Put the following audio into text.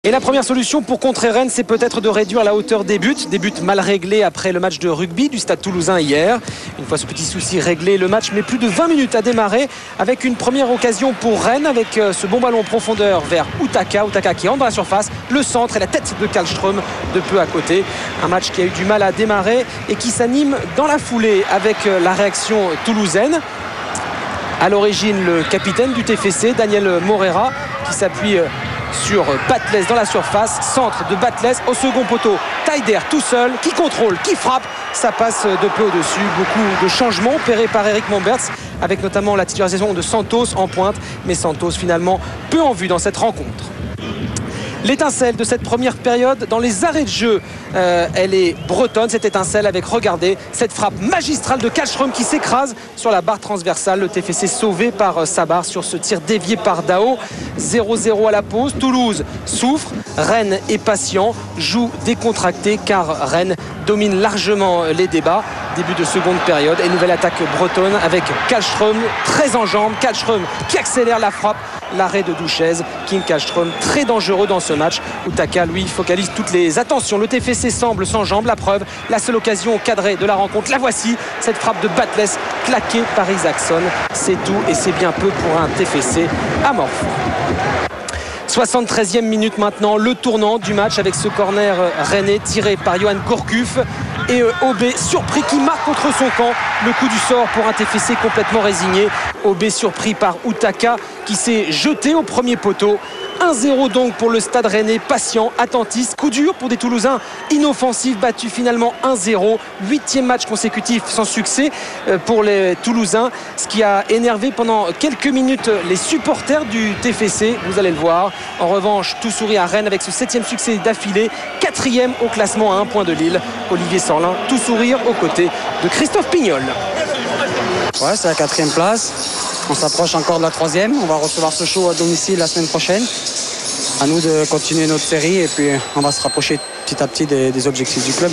Et la première solution pour contrer Rennes, c'est peut-être de réduire la hauteur des buts. Des buts mal réglés après le match de rugby du Stade Toulousain hier. Une fois ce petit souci réglé, le match met plus de 20 minutes à démarrer avec une première occasion pour Rennes avec ce bon ballon en profondeur vers Utaka. Utaka qui entre dans la surface, le centre et la tête de Kallström de peu à côté. Un match qui a eu du mal à démarrer et qui s'anime dans la foulée avec la réaction toulousaine. À l'origine, le capitaine du TFC, Daniel Morera, qui s'appuie sur Batles dans la surface, centre de Batles au second poteau, Taider tout seul, qui contrôle, qui frappe, ça passe de peu au-dessus. Beaucoup de changements opérés par Eric Momberts, avec notamment la titularisation de Santos en pointe, mais Santos finalement peu en vue dans cette rencontre. L'étincelle de cette première période dans les arrêts de jeu, elle est bretonne, cette étincelle avec, regardez, cette frappe magistrale de Kallström qui s'écrase sur la barre transversale. Le TFC sauvé par Sabar sur ce tir dévié par Dao. 0-0 à la pause. Toulouse souffre, Rennes est patient, joue décontracté car Rennes domine largement les débats. Début de seconde période et nouvelle attaque bretonne avec Kallström très en jambes. Kallström qui accélère la frappe. L'arrêt de Douchez, Kim Kallström très dangereux dans ce match. Utaka lui focalise toutes les attentions. Le TFC semble sans jambes, la preuve, la seule occasion cadrée de la rencontre, la voici, cette frappe de Batles claquée par Isaacson. C'est tout et c'est bien peu pour un TFC amorphe. 73e minute maintenant, le tournant du match avec ce corner rennais tiré par Johan Gourcuff et Aubé surpris qui marque contre son camp. Le coup du sort pour un TFC complètement résigné. Aubé surpris par Utaka qui s'est jeté au premier poteau. 1-0 donc pour le Stade Rennais, patient, attentiste. Coup dur pour des Toulousains inoffensifs, battus finalement 1-0. 8e match consécutif sans succès pour les Toulousains. Ce qui a énervé pendant quelques minutes les supporters du TFC, vous allez le voir. En revanche, tout sourit à Rennes avec ce 7e succès d'affilée. 4e au classement à 1 point de Lille. Olivier Sorlin, tout sourire aux côtés de Christophe Pignol. Ouais, c'est la 4e place. On s'approche encore de la 3e. On va recevoir Sochaux à domicile la semaine prochaine. À nous de continuer notre série et puis on va se rapprocher petit à petit des objectifs du club.